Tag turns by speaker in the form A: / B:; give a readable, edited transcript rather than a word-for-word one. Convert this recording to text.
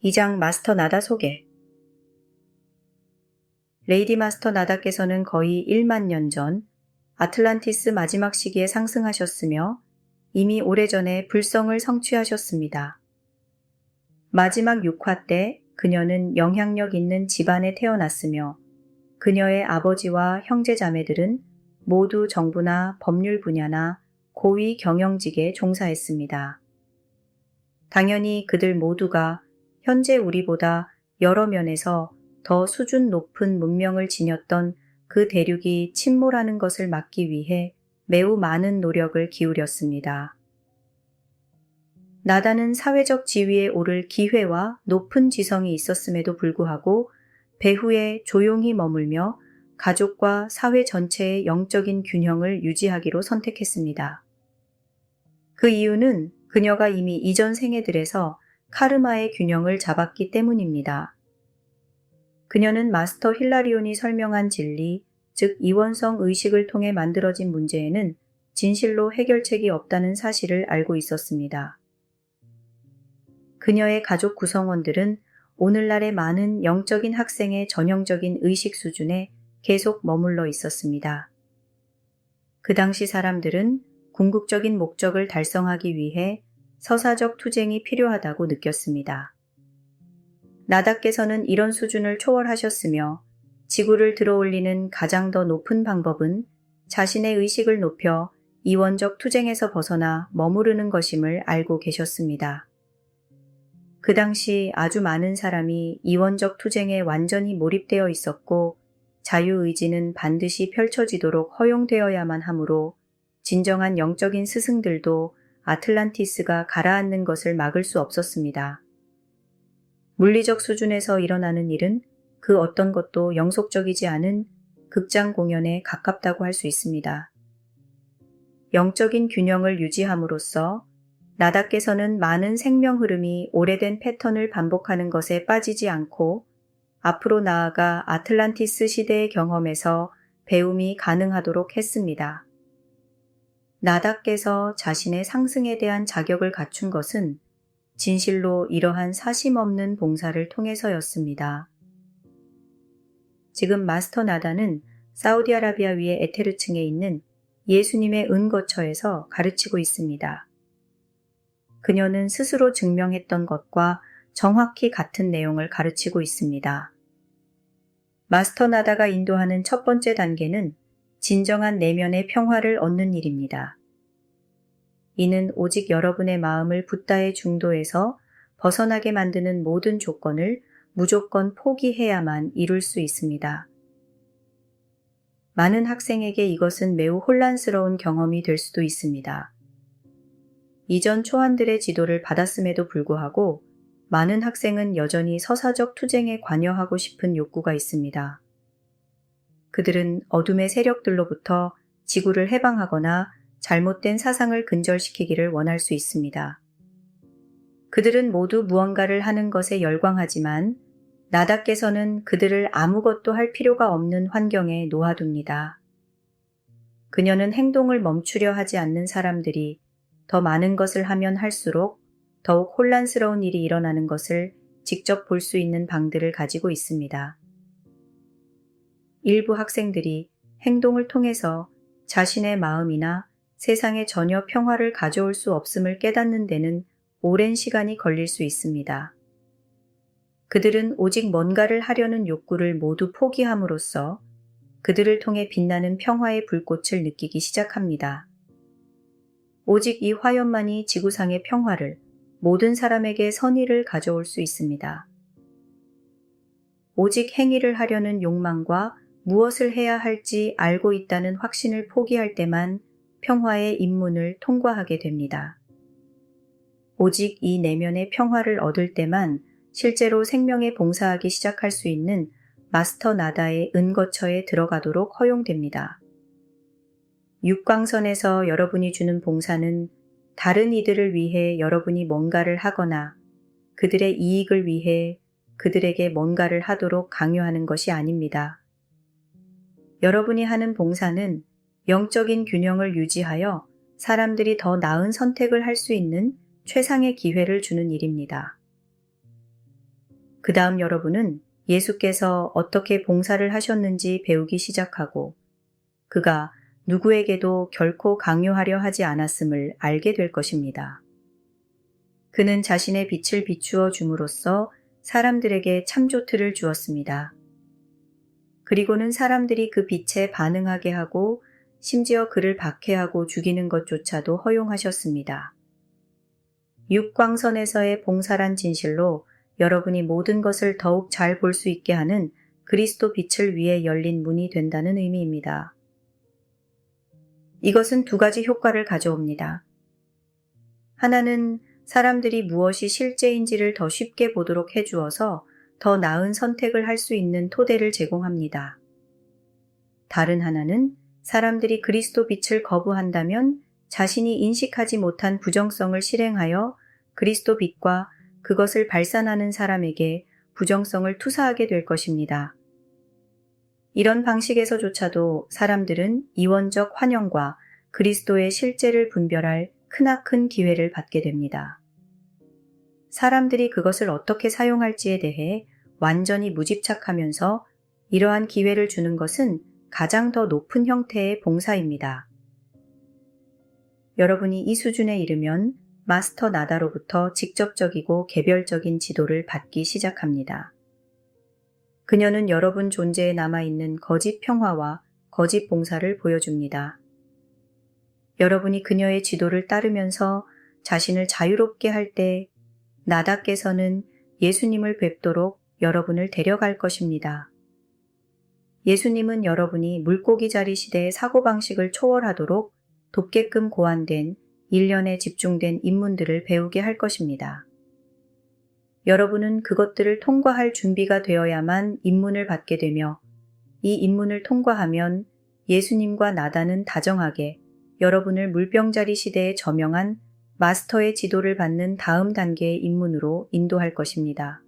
A: 2장 마스터 나다 소개. 레이디 마스터 나다께서는 거의 1만 년 전 아틀란티스 마지막 시기에 상승하셨으며 이미 오래전에 불성을 성취하셨습니다. 마지막 6화 때 그녀는 영향력 있는 집안에 태어났으며 그녀의 아버지와 형제자매들은 모두 정부나 법률 분야나 고위 경영직에 종사했습니다. 당연히 그들 모두가 현재 우리보다 여러 면에서 더 수준 높은 문명을 지녔던 그 대륙이 침몰하는 것을 막기 위해 매우 많은 노력을 기울였습니다. 나다는 사회적 지위에 오를 기회와 높은 지성이 있었음에도 불구하고 배후에 조용히 머물며 가족과 사회 전체의 영적인 균형을 유지하기로 선택했습니다. 그 이유는 그녀가 이미 이전 생애들에서 카르마의 균형을 잡았기 때문입니다. 그녀는 마스터 힐라리온이 설명한 진리, 즉 이원성 의식을 통해 만들어진 문제에는 진실로 해결책이 없다는 사실을 알고 있었습니다. 그녀의 가족 구성원들은 오늘날의 많은 영적인 학생의 전형적인 의식 수준에 계속 머물러 있었습니다. 그 당시 사람들은 궁극적인 목적을 달성하기 위해 서사적 투쟁이 필요하다고 느꼈습니다. 나다께서는 이런 수준을 초월하셨으며 지구를 들어올리는 가장 더 높은 방법은 자신의 의식을 높여 이원적 투쟁에서 벗어나 머무르는 것임을 알고 계셨습니다. 그 당시 아주 많은 사람이 이원적 투쟁에 완전히 몰입되어 있었고 자유의지는 반드시 펼쳐지도록 허용되어야만 하므로 진정한 영적인 스승들도 아틀란티스가 가라앉는 것을 막을 수 없었습니다. 물리적 수준에서 일어나는 일은 그 어떤 것도 영속적이지 않은 극장 공연에 가깝다고 할 수 있습니다. 영적인 균형을 유지함으로써 나다께서는 많은 생명 흐름이 오래된 패턴을 반복하는 것에 빠지지 않고 앞으로 나아가 아틀란티스 시대의 경험에서 배움이 가능하도록 했습니다. 나다께서 자신의 상승에 대한 자격을 갖춘 것은 진실로 이러한 사심 없는 봉사를 통해서였습니다. 지금 마스터 나다는 사우디아라비아 위의 에테르층에 있는 예수님의 은거처에서 가르치고 있습니다. 그녀는 스스로 증명했던 것과 정확히 같은 내용을 가르치고 있습니다. 마스터 나다가 인도하는 첫 번째 단계는 진정한 내면의 평화를 얻는 일입니다. 이는 오직 여러분의 마음을 붓다의 중도에서 벗어나게 만드는 모든 조건을 무조건 포기해야만 이룰 수 있습니다. 많은 학생에게 이것은 매우 혼란스러운 경험이 될 수도 있습니다. 이전 초안들의 지도를 받았음에도 불구하고 많은 학생은 여전히 서사적 투쟁에 관여하고 싶은 욕구가 있습니다. 그들은 어둠의 세력들로부터 지구를 해방하거나 잘못된 사상을 근절시키기를 원할 수 있습니다. 그들은 모두 무언가를 하는 것에 열광하지만 나다께서는 그들을 아무것도 할 필요가 없는 환경에 놓아둡니다. 그녀는 행동을 멈추려 하지 않는 사람들이 더 많은 것을 하면 할수록 더욱 혼란스러운 일이 일어나는 것을 직접 볼 수 있는 방들을 가지고 있습니다. 일부 학생들이 행동을 통해서 자신의 마음이나 세상에 전혀 평화를 가져올 수 없음을 깨닫는 데는 오랜 시간이 걸릴 수 있습니다. 그들은 오직 뭔가를 하려는 욕구를 모두 포기함으로써 그들을 통해 빛나는 평화의 불꽃을 느끼기 시작합니다. 오직 이 화염만이 지구상의 평화를, 모든 사람에게 선의를 가져올 수 있습니다. 오직 행위를 하려는 욕망과 무엇을 해야 할지 알고 있다는 확신을 포기할 때만 평화의 입문을 통과하게 됩니다. 오직 이 내면의 평화를 얻을 때만 실제로 생명에 봉사하기 시작할 수 있는 마스터 나다의 은거처에 들어가도록 허용됩니다. 육광선에서 여러분이 주는 봉사는 다른 이들을 위해 여러분이 뭔가를 하거나 그들의 이익을 위해 그들에게 뭔가를 하도록 강요하는 것이 아닙니다. 여러분이 하는 봉사는 영적인 균형을 유지하여 사람들이 더 나은 선택을 할 수 있는 최상의 기회를 주는 일입니다. 그 다음 여러분은 예수께서 어떻게 봉사를 하셨는지 배우기 시작하고 그가 누구에게도 결코 강요하려 하지 않았음을 알게 될 것입니다. 그는 자신의 빛을 비추어 줌으로써 사람들에게 참조틀을 주었습니다. 그리고는 사람들이 그 빛에 반응하게 하고 심지어 그를 박해하고 죽이는 것조차도 허용하셨습니다. 육광선에서의 봉사란 진실로 여러분이 모든 것을 더욱 잘 볼 수 있게 하는 그리스도 빛을 위해 열린 문이 된다는 의미입니다. 이것은 두 가지 효과를 가져옵니다. 하나는 사람들이 무엇이 실제인지를 더 쉽게 보도록 해주어서 더 나은 선택을 할 수 있는 토대를 제공합니다. 다른 하나는 사람들이 그리스도 빛을 거부한다면 자신이 인식하지 못한 부정성을 실행하여 그리스도 빛과 그것을 발산하는 사람에게 부정성을 투사하게 될 것입니다. 이런 방식에서조차도 사람들은 이원적 환영과 그리스도의 실제를 분별할 크나큰 기회를 받게 됩니다. 사람들이 그것을 어떻게 사용할지에 대해 완전히 무집착하면서 이러한 기회를 주는 것은 가장 더 높은 형태의 봉사입니다. 여러분이 이 수준에 이르면 마스터 나다로부터 직접적이고 개별적인 지도를 받기 시작합니다. 그녀는 여러분 존재에 남아있는 거짓 평화와 거짓 봉사를 보여줍니다. 여러분이 그녀의 지도를 따르면서 자신을 자유롭게 할 때 나다께서는 예수님을 뵙도록 여러분을 데려갈 것입니다. 예수님은 여러분이 물고기 자리 시대의 사고방식을 초월하도록 돕게끔 고안된 일련에 집중된 인문들을 배우게 할 것입니다. 여러분은 그것들을 통과할 준비가 되어야만 입문을 받게 되며 이 입문을 통과하면 예수님과 나다는 다정하게 여러분을 물병자리 시대에 저명한 마스터의 지도를 받는 다음 단계의 입문으로 인도할 것입니다.